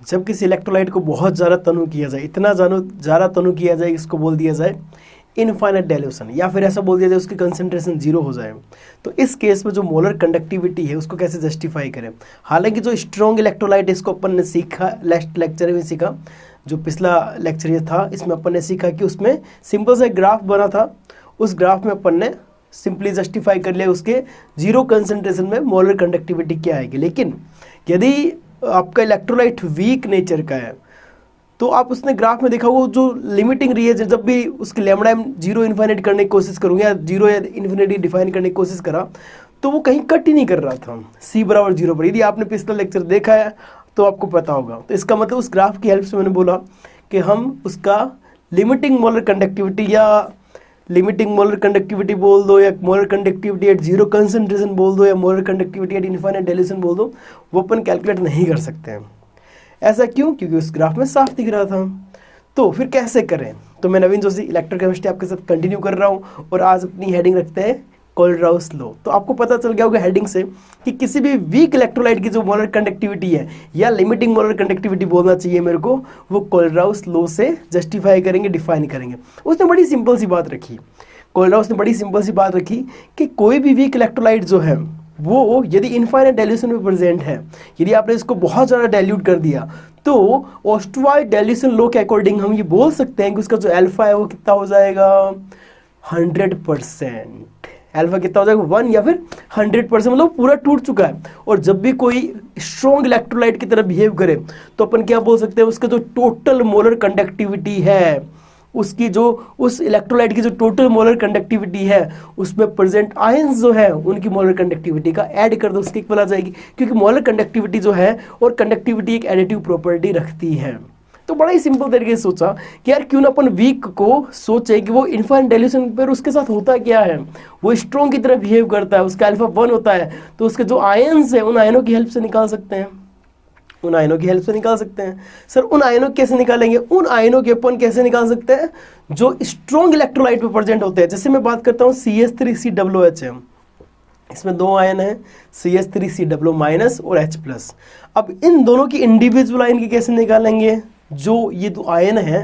जब किसी इलेक्ट्रोलाइट को बहुत ज़्यादा तनु किया जाए, इतना ज़्यादा तनु किया जाए, इसको बोल दिया जाए इनफाइनाइट डाइल्यूशन, या फिर ऐसा बोल दिया जाए उसकी कंसंट्रेशन जीरो हो जाए। तो इस केस में जो मोलर कंडक्टिविटी है उसको कैसे जस्टिफाई करें। हालांकि जो स्ट्रॉन्ग इलेक्ट्रोलाइट, इसको अपन ने सीखा लास्ट लेक्चर में सीखा, जो पिछला लेक्चर ये था, इसमें अपन ने सीखा कि उसमें सिंपल सा ग्राफ बना था, उस ग्राफ में अपन ने सिंपली जस्टिफाई कर लिया उसके जीरो कंसंट्रेशन में मोलर कंडक्टिविटी क्या आएगी। लेकिन यदि आपका इलेक्ट्रोलाइट वीक नेचर का है तो आप उसने ग्राफ में देखा वो जो लिमिटिंग रिएजेंट, जब भी उसके लैम्डा एम जीरो इन्फाइनाइट करने की कोशिश करूँगा या जीरो या इन्फिनिटी डिफाइन करने की कोशिश करा तो वो कहीं कट ही नहीं कर रहा था सी बराबर जीरो पर। यदि आपने पिछला लेक्चर देखा है तो आपको पता होगा। तो इसका मतलब उस ग्राफ की हेल्प से मैंने बोला कि हम उसका लिमिटिंग मोलर कंडक्टिविटी या लिमिटिंग मोलर कंडक्टिविटी बोल दो, या molar conductivity eight zero concentration बोल दो, या molar conductivity eight infinite dilution बोल दो, वो अपन कैलकुलेट नहीं कर सकते हैं। ऐसा क्यों? क्योंकि उस ग्राफ में साफ दिख रहा था। तो फिर कैसे करें? तो मैं नवीन जोशी इलेक्ट्रोकेमिस्ट्री आपके साथ कंटिन्यू कर रहा हूँ और आज अपनी हेडिंग रखते हैं कोलराउस लॉ। तो आपको पता चल गया होगा हेडिंग से कि किसी भी वीक इलेक्ट्रोलाइट की जो मोलर कंडक्टिविटी है या लिमिटिंग मोलर कंडक्टिविटी बोलना चाहिए मेरे को, वो कोलराउस लॉ से जस्टिफाई करेंगे, डिफाइन करेंगे। उसने बड़ी सिंपल सी बात रखी, कोलराउस ने बड़ी सिंपल सी बात रखी कि कोई भी वीक इलेक्ट्रोलाइट जो है वो यदि इनफाइनाइट डाइल्यूशन में प्रेजेंट है, यदि आपने इसको बहुत ज़्यादा डाइल्यूट कर दिया, तो ऑस्टवाइट डाइल्यूशन लॉ के अकॉर्डिंग हम ये बोल सकते हैं कि उसका जो अल्फा है वो कितना हो जाएगा 100%। अल्फा कितना हो जाएगा 1 या फिर 100%, मतलब पूरा टूट चुका है। और जब भी कोई स्ट्रॉन्ग इलेक्ट्रोलाइट की तरह बिहेव करे तो अपन क्या बोल सकते हैं, उसका जो टोटल मोलर कंडक्टिविटी है, उसकी जो उस इलेक्ट्रोलाइट की जो टोटल मोलर कंडक्टिविटी है उसमें प्रेजेंट आयंस जो है उनकी मोलर कंडक्टिविटी का ऐड कर दो, उसकी इक्वल आ जाएगी। क्योंकि मोलर कंडक्टिविटी जो है और कंडक्टिविटी एक एडिटिव प्रॉपर्टी रखती है। तो बड़ा ही सिंपल तरीके से सोचा कि यार क्यों ना अपन वीक को सोचे कि वो इनफाइनाइट डाइल्यूशन पर उसके साथ होता क्या है, वो स्ट्रॉन्ग की तरह बिहेव करता है, उसका अल्फा 1 होता है, तो उसके जो आयंस है उन आयनों की हेल्प से निकाल सकते हैं, उन आयनों की हेल्प से निकाल सकते हैं। सर उन आयनों कैसे निकालेंगे? उन आयनों के अपन कैसे निकाल सकते हैं जो स्ट्रॉन्ग इलेक्ट्रोलाइट पे प्रेजेंट होते हैं। जैसे मैं बात करता हूँ CH3COOH है, इसमें दो आयन है CH3COO माइनस और H+। अब इन दोनों की इंडिविजुअल आयन की कैसे निकालेंगे? जो ये दो आयन है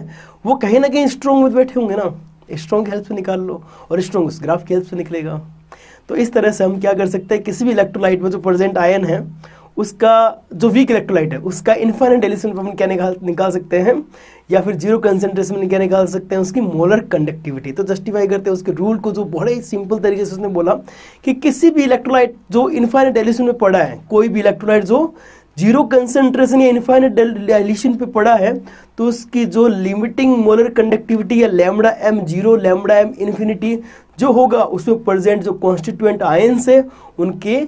वो कहीं ना कहीं स्ट्रॉन्ग में बैठे होंगे ना, स्ट्रॉन्ग की हेल्प से निकाल लो, और स्ट्रॉन्ग उस ग्राफ की हेल्प से निकलेगा। तो इस तरह से हम क्या कर सकते हैं, किसी भी इलेक्ट्रोलाइट में जो प्रेजेंट आयन है उसका जो वीक इलेक्ट्रोलाइट है उसका इनफाइनाइट डाइल्यूशन पर हम क्या निकाल सकते हैं, या फिर जीरो कंसंट्रेशन में क्या निकाल सकते हैं, उसकी मोलर कंडक्टिविटी। तो जस्टिफाई करते हैं उसके रूल को, जो बड़े ही सिंपल तरीके से उसने बोला कि किसी भी इलेक्ट्रोलाइट जो इनफाइनाइट डाइल्यूशन में पड़ा है, कोई भी इलेक्ट्रोलाइट जो जीरो कंसंट्रेशन या इनफाइनाइट डाइल्यूशन पे पड़ा है, तो उसकी जो लिमिटिंग मोलर कंडक्टिविटी या lambda M zero lambda M infinity जो होगा, उसमें प्रेजेंट जो कॉन्स्टिट्यूएंट आयंस है उनके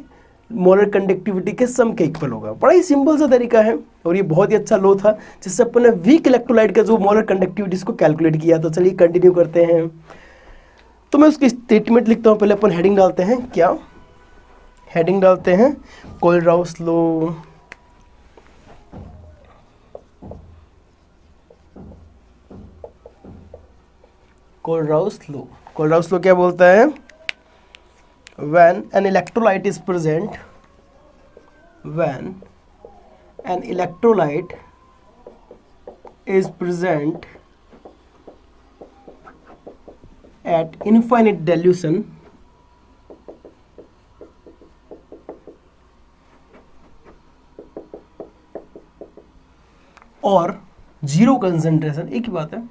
मोलर कंडक्टिविटी के सम के इक्वल होगा। बड़ा ही सिंपल सा तरीका है और ये बहुत ही अच्छा लॉ था जिससे अपन ने वीक इलेक्ट्रोलाइट का जो मोलर कंडक्टिविटी को कैलकुलेट किया। तो चलिए कंटिन्यू करते हैं। तो मैं उसकी स्टेटमेंट लिखता हूँ, पहले अपन हेडिंग डालते हैं। क्या हेडिंग डालते हैं? Kohlrausch law. Kohlrausch law, Kohlrausch law क्या बोलता है? When an electrolyte is present, when an electrolyte is present at infinite dilution और जीरो कंसंट्रेशन, एक ही बात है,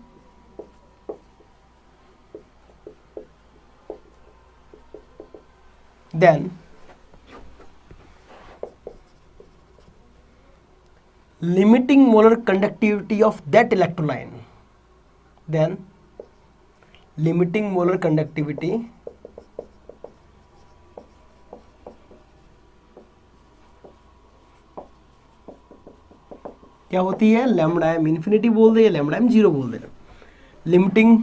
then limiting molar conductivity of that electrolyte, then limiting molar conductivity क्या होती है? लैम्डा एम इन्फिनिटी बोल दे या लैम्डा एम जीरो बोल दे। Limiting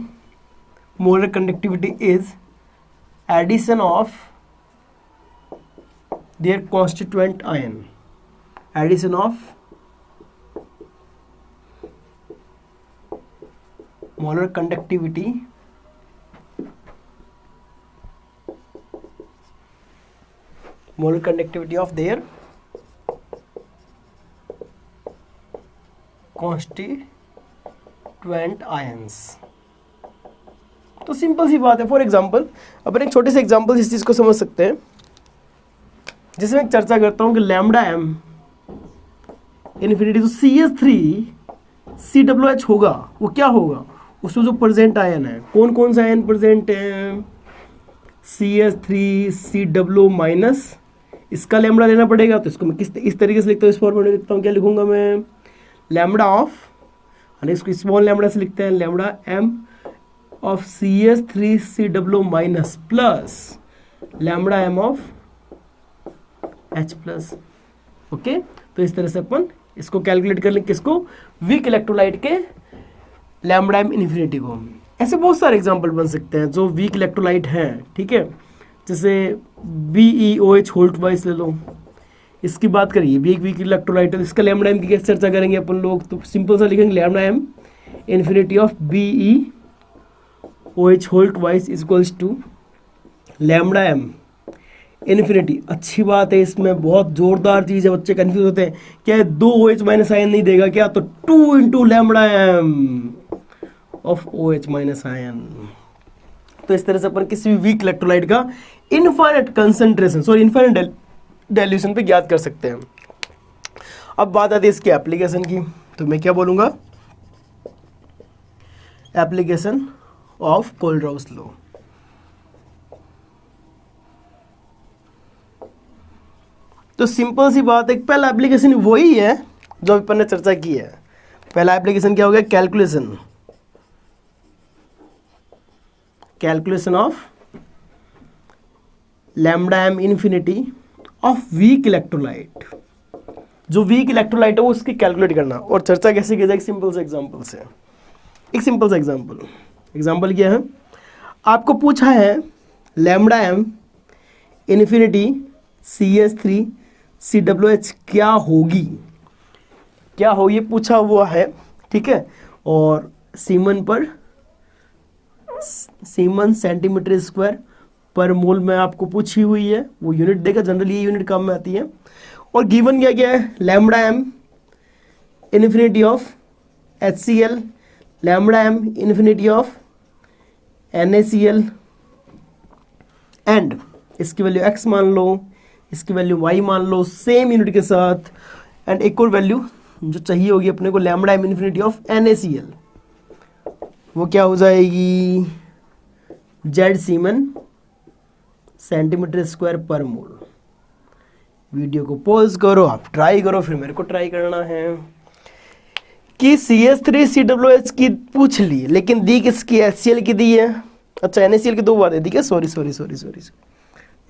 molar conductivity is addition of their constituent ion, addition of molar conductivity of their constituent ions. तो simple सी बात है। फॉर एग्जांपल अपन एक छोटे से एग्जांपल इस चीज को समझ सकते हैं। जैसे मैं चर्चा करता हूं कि लैम्डा एम इन्फिनिटी, तो CH3COOH होगा, वो क्या होगा, उसमें जो प्रेजेंट आयन है, कौन कौन सा आयन प्रेजेंट है, CH3COO माइनस, इसका लैम्डा लेना पड़ेगा। तो इसको मैं इस तरीके से लिखता हूँ, इस फॉर्मेट में लिखता हूँ, क्या लिखूंगा मैं, लैम्डा ऑफ, इसको स्मॉल लैम्डा से लिखते हैं, lambda M of CH3COO minus plus lambda M of H plus. Okay, तो इस तरह से अपन इसको कैलकुलेट कर लें, किसको, वीक इलेक्ट्रोलाइट के लैम्डा एम इन्फिनिटी को। ऐसे बहुत सारे एग्जांपल बन सकते हैं जो वीक इलेक्ट्रोलाइट हैं, ठीक है। जैसे BeOH होल्ट वाइस ले लो, इसकी बात करिए, भी एक वीक इलेक्ट्रोलाइट है, इसका लैम्डा एम की कैसे चर्चा करेंगे अपन लोग, तो सिंपल सा लिखेंगे lambda M infinity of BeOH whole twice equals to lambda M infinity. अच्छी बात है, इसमें बहुत जोरदार चीज है, बच्चे कंफ्यूज होते हैं, क्या है 2 OH माइनस आयन नहीं देगा क्या, तो 2 into lambda M of OH minus ion. तो इस तरह से अपन किसी भी वीक इलेक्ट्रोलाइट का infinite concentration, sorry infinite dilution पे ज्ञात कर सकते हैं। अब बात आती है इसकी एप्लीकेशन की, तो मैं क्या बोलूंगा, एप्लीकेशन ऑफ कोलराउस लॉ। तो सिंपल सी बात है, पहला एप्लीकेशन वही है जो अपन ने चर्चा की है। पहला एप्लीकेशन क्या हो गया, calculation of lambda M infinity of weak electrolyte. जो वीक इलेक्ट्रोलाइट है वो उसकी कैलकुलेट करना, और चर्चा कैसे की जाए, एक सिंपल से एग्जांपल से। एक सिंपल सा एग्जांपल क्या है, आपको पूछा है लैम्डा एम इन्फिनिटी CH3COOH क्या होगी, ये पूछा हुआ है, ठीक है। और सीमन सेंटीमीटर स्क्वायर पर मोल में आपको पूछी हुई है, वो यूनिट देगा, जनरली ये यूनिट काम में आती है। और गिवन क्या है, lambda M infinity of HCl, lambda M infinity of NaCl, and इसकी वैल्यू x मान लो, इसकी वैल्यू y मान लो, सेम यूनिट के साथ, एंड एक और वैल्यू जो चाहिए होगी अपने को, lambda M infinity of NaCl, वो क्या हो जाएगी, Z semen centimetre square per मोल। वीडियो को पॉज करो, आप ट्राई करो, फिर मेरे को ट्राई करना है कि CH3COOH की पूछ ली, लेकिन दी किसकी, HCl की दी है। अच्छा, NaCl की 2 बार दे दी क्या, सॉरी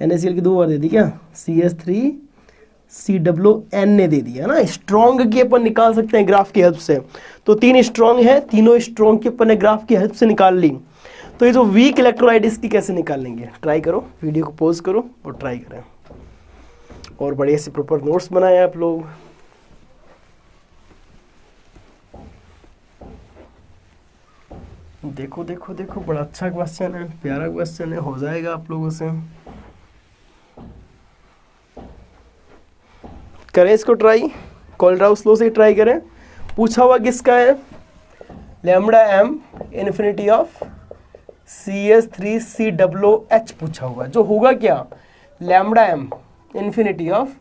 NaCl की 2 बार दे दी क्या, CH3COON ने दे दिया ना। स्ट्रॉन्ग की अपन निकाल सकते हैं ग्राफ की हेल्प से, तो 3 स्ट्रॉन्ग है, तीनों स्ट्रॉन्ग की अपन ने ग्राफ की हेल्प से निकाल ली। तो ये जो वीक इलेक्ट्रोलाइट इसकी कैसे निकालेंगे, ट्राई करो, वीडियो को पॉज करो और ट्राई करें, और बढ़िया से प्रॉपर नोट्स बनाए आप लोग। देखो देखो देखो, बड़ा अच्छा क्वेश्चन है, प्यारा क्वेश्चन है, हो जाएगा आप लोगों से। करें इसको ट्राई, कोलराउस लॉ से ट्राई करें। पूछा हुआ किसका है, lambda M infinity of CH3COOH पूछा हुआ, जो होगा क्या, lambda M infinity of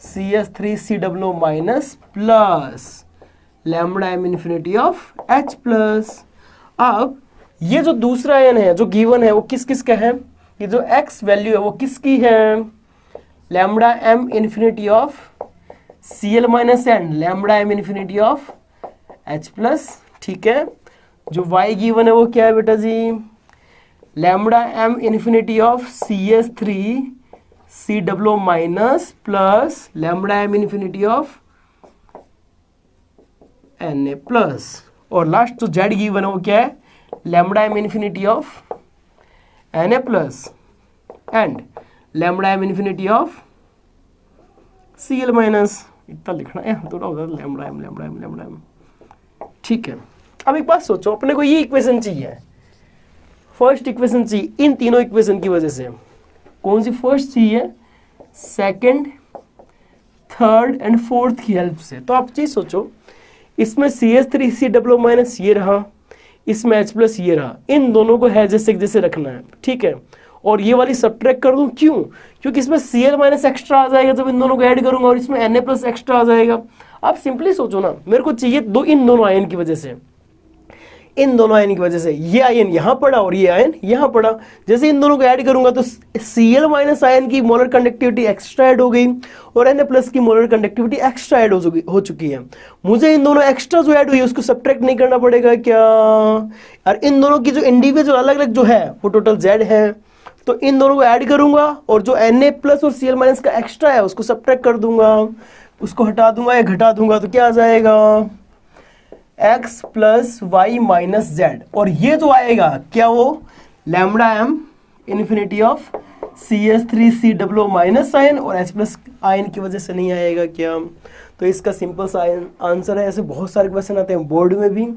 CH3COO minus plus lambda M infinity of H plus. अब ये जो दूसरा आयन है जो गिवन है वो किस किस का है, ये जो x वैल्यू है वो किसकी है, lambda M infinity of Cl minus and, lambda M infinity of H plus, ठीक है। जो y गिवन है वो क्या है बेटा जी, lambda M infinity of CH3COO minus plus lambda M infinity of Na plus, और लास्ट जो z गिवन है वो क्या है, lambda M infinity of Na plus and lambda M infinity of Cl minus. इतना लिखना है, थोड़ा होगा लैम्डा एम, ठीक है। अब एक बात सोचो, अपने को ये इक्वेशन चाहिए, फर्स्ट इक्वेशन चाहिए इन तीनों इक्वेशन की वजह से। कौन सी फर्स्ट चाहिए, सेकंड, थर्ड एंड फोर्थ की हेल्प से। तो आप चीज सोचो, इसमें CH3COO माइनस ये रहा, इसमें H प्लस ये रहा, इन दोनों को है जैसे जैसे रखना है, ठीक है। और ये वाली सब्ट्रैक्ट कर दूं, क्यों? क्योंकि इसमें Cl माइनस एक्स्ट्रा आ जाएगा जब इन दोनों को ऐड करूंगा, और इसमें Na प्लस एक्स्ट्रा आ जाएगा। आप सिंपली सोचो ना, मेरे को चाहिए इन दोनों आयन की वजह से, इन दोनों आयन की वजह से ये आयन यहां पड़ा और ये आयन यहां पड़ा। जैसे इन दोनों को ऐड करूंगा तो Cl माइनस आयन की मोलर कंडक्टिविटी एक्स्ट्रा ऐड हो गई और Na प्लस की मोलर कंडक्टिविटी एक्स्ट्रा ऐड हो चुकी है। मुझे इन दोनों एक्स्ट्रा जो ऐड हुई है उसको सब्ट्रैक्ट नहीं करना पड़ेगा क्या? और इन दोनों की जो इंडिविजुअल अलग अलग जो है वो टोटल Z है, तो इन दोनों को ऐड करूंगा और जो Na प्लस और Cl माइनस का एक्स्ट्रा है उसको सब्ट्रैक्ट कर दूंगा, उसको हटा दूंगा या घटा दूंगा, तो क्या आ जाएगा? x plus Y minus Z. और ये जो आएगा क्या, वो lambda m infinity of CH3COO minus ion और H प्लस आयन की वजह से नहीं आएगा क्या? तो इसका सिंपल सा आंसर है। ऐसे बहुत सारे क्वेश्चन आते हैं बोर्ड में भी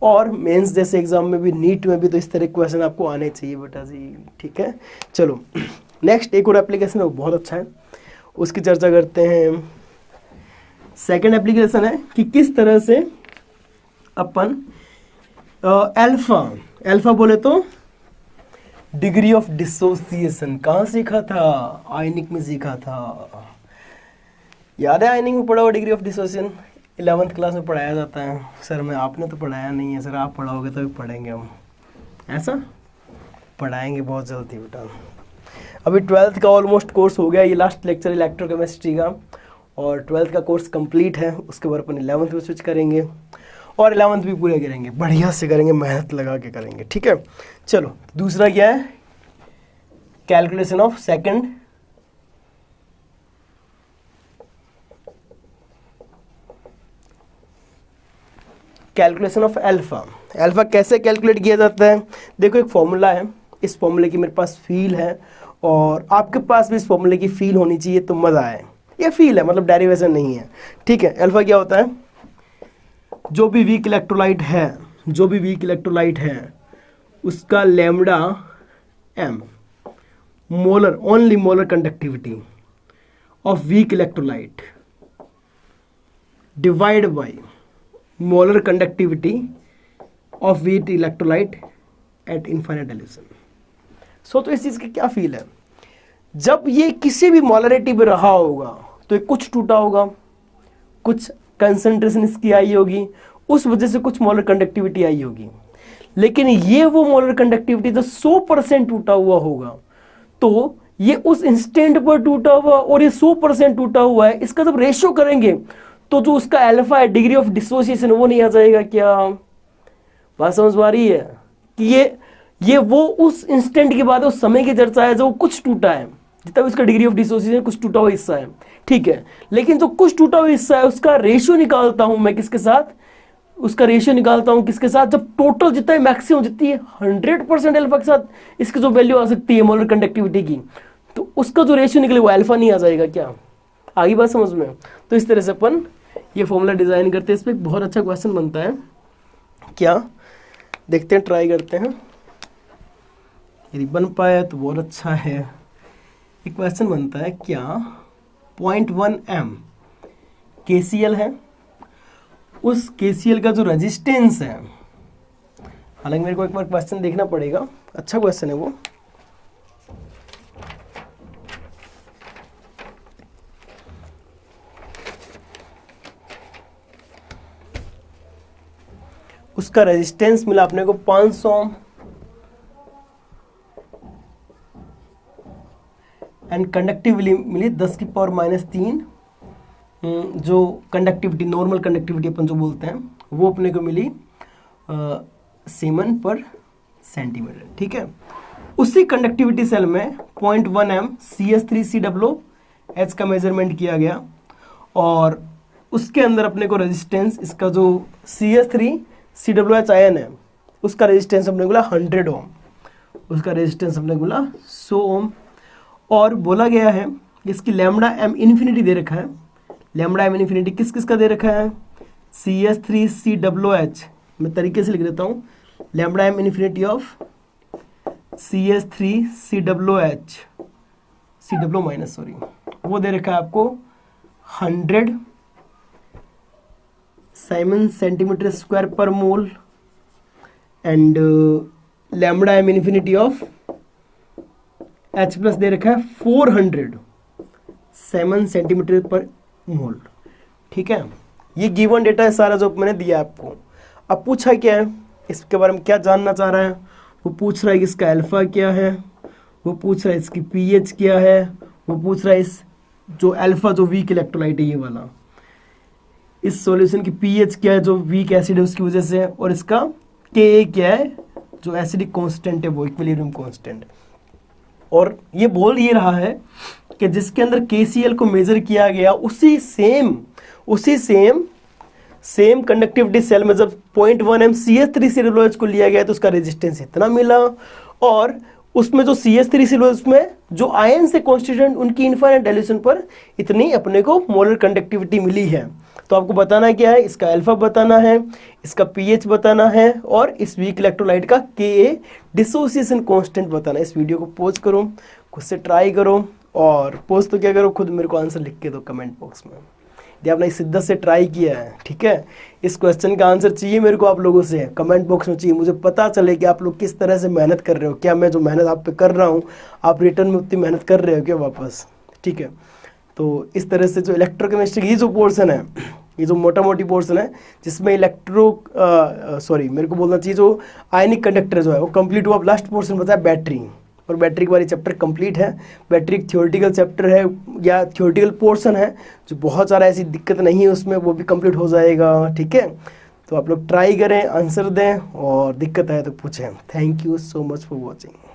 और मेंस जैसे एग्जाम में भी, नीट में भी, तो इस तरह के क्वेश्चन आपको आने चाहिए बेटा जी, ठीक है। चलो नेक्स्ट एक और एप्लीकेशन है, वो बहुत अच्छा है, उसकी चर्चा करते हैं। सेकंड एप्लीकेशन है कि किस तरह से अपन अल्फा बोले तो डिग्री ऑफ डिसोसिएशन कहाँ सीखा था? आयनिक में सीखा था, याद है? आयनिक में पढ़ा हुआ degree of dissociation 11th class में पढ़ाया जाता है। सर मैं आपने तो पढ़ाया नहीं है। सर आप पढ़ाओगे तो भी पढ़ेंगे हम, ऐसा पढ़ाएंगे बहुत जल्दी बेटा। अभी 12th का ऑलमोस्ट कोर्स हो गया, ये लास्ट लेक्चर इलेक्ट्रोकेमिस्ट्री का, और 12th का कोर्स कंप्लीट है। उसके बाद अपन 11th में स्विच करेंगे और 11th भी पूरे करेंगे, बढ़िया से करेंगे, मेहनत लगा के करेंगे, ठीक है। चलो दूसरा क्या है? Calculation of second calculation of alpha कैसे कैलकुलेट किया जाता है? देखो एक फॉर्मूला है, इस फॉर्मूले की मेरे पास फील है और आपके पास भी इस फॉर्मूले की फील होनी चाहिए तो मज़ा आए। ये फील है, मतलब डेरिवेशन नहीं है, ठीक है। अल्फा क्या होता है? जो भी वीक इलेक्ट्रोलाइट है उसका lambda m molar, only molar conductivity of weak electrolyte divide by molar conductivity of weak electrolyte at infinite dilution. So तो इस चीज़ की क्या फील है? जब ये किसी भी मोलरिटी में रहा होगा तो ये कुछ टूटा होगा, कुछ कंसंट्रेशन इसकी आई होगी, उस वजह से कुछ मोलर कंडक्टिविटी आई होगी। लेकिन ये वो मोलर कंडक्टिविटी जो 100% टूटा हुआ होगा, तो ये उस इंस्टेंट पर टूटा हुआ और ये 100% टूटा हुआ है, इसका जब रेशियो करेंगे तो जो उसका अल्फा है, डिग्री ऑफ डिसोसिएशन, वो नहीं आ जाएगा क्या? बात समझ में आ रही है कि ये वो उस इंस्टेंट के बाद उस समय की चर्चा है जो कुछ टूटा है, जितना भी उसका डिग्री ऑफ डिसोसिएशन कुछ टूटा हुआ हिस्सा है, ठीक है। लेकिन जो कुछ टूटा हुआ हिस्सा है उसका रेशियो निकालता हूं मैं किसके साथ? उसका रेशियो निकालता हूं किसके साथ? जब टोटल जितना मैक्सिमम जितनी 100% अल्फा के साथ इसकी जो वैल्यू आ सकती है मोलर कंडक्टिविटी की, तो उसका जो रेशियो निकले वो अल्फा नहीं आ जाएगा क्या? आगे बात समझ में? तो इस तरह से अपन ये फॉर्मूला डिजाइन करते हैं। इस पर एक बहुत अच्छा क्वेश्चन बनता है, क्या देखते हैं, ट्राई करते हैं, यदि बन पाए तो बहुत अच्छा है। एक क्वेश्चन बनता है, क्या 0.1 m KCl है, उस KCl का जो रेजिस्टेंस है, हालांकि मेरे को एक बार क्वेश्चन देखना पड़ेगा, अच्छा क्वेश्चन है वो, उसका रेजिस्टेंस मिला अपने को 500 ओम एंड कंडक्टिविटी मिली 10⁻³ जो कंडक्टिविटी, नॉर्मल कंडक्टिविटी अपन जो बोलते हैं, वो अपने को मिली सीमेन पर सेंटीमीटर, ठीक है। उसी कंडक्टिविटी सेल में 0.1 m CH3COOH का मेजरमेंट किया गया और उसके अंदर अपने को रेजिस्टेंस, इसका जो CH3COOH आयन है उसका रेजिस्टेंस अपने को बोला 100 ओम, उसका रेजिस्टेंस अपने को बोला 100 ओम, और बोला गया है इसकी लैम्डा m इन्फिनिटी दे रखा है। लैम्डा m इन्फिनिटी किस किस का दे रखा है? CH3COOH, मैं तरीके से लिख देता हूँ, lambda m infinity of CH3COOH, COO minus sorry, वो दे रखा है आपको 100 Simon centimetre square per mole and lambda M infinity of H plus दे रखा है 400 साइमन सेंटीमीटर पर मोल। ठीक है, ये गिवन डेटा है सारा जो मैंने दिया आपको। अब पूछा क्या है, इसके बारे में क्या जानना चाह रहा है, वो पूछ रहा है कि इसका अल्फा क्या है, वो पूछ रहा है इसकी पीएच क्या है, वो पूछ रहा है इस जो अल्फा जो वीक इलेक्ट्रोलाइट है ये वाला, इस सॉल्यूशन की पीएच क्या है जो वीक एसिड है उसकी वजह से, और इसका के क्या है जो एसिडिक कांस्टेंट है वो इक्विलिब्रियम कांस्टेंट। और ये बोल ये रहा है कि जिसके अंदर KCl को मेजर किया गया उसी सेम कंडक्टिविटी सेल में जब 0.1 m CH3 सेलुलोज को लिया गया तो उसका रेजिस्टेंस इतना मिला, और उसमें जो CH3 सेलुलोज में जो आयन से कॉन्स्टिट्यूएंट उनकी इनफाइनाइट डाइल्यूशन पर इतनी अपने को मोलर कंडक्टिविटी मिली है। तो आपको बताना क्या है, इसका अल्फा बताना है, इसका पीएच बताना है, और इस वीक इलेक्ट्रोलाइट का Ka डिसोसिएशन कांस्टेंट बताना है। इस वीडियो को पॉज करो, खुद से ट्राई करो, और पॉज तो क्या करो, खुद मेरे को आंसर लिख के दो कमेंट बॉक्स में यदि आपने शिद्दत से ट्राई किया है। ठीक है, इस क्वेश्चन का आंसर चाहिए मेरे को आप लोगों से, कमेंट बॉक्स में चाहिए, मुझे पता चले कि आप लोग किस तरह से मेहनत कर रहे हो, क्या मैं जो मेहनत आप पे कर रहा हूँ आप रिटर्न में उतनी मेहनत कर रहे हो क्या वापस। ठीक है, तो इस तरह से जो इलेक्ट्रोकेमिस्ट्री की जो पोर्सन है, ये जो मोटा मोटी पोर्सन है जिसमें मेरे को बोलना चाहिए जो आयनिक कंडक्टर जो है वो कंप्लीट हुआ। लास्ट पोर्सन बताया बैटरी, और बैटरी के बारे चैप्टर कंप्लीट है। बैटरी एक थ्योरेटिकल चैप्टर है या थ्योरेटिकल पोर्शन है जो बहुत सारा ऐसी दिक्कत नहीं है उसमें, वो भी कंप्लीट हो जाएगा। ठीक है, तो आप लोग ट्राई करें, आंसर दें, और दिक्कत है तो पूछें। Thank you so much for watching.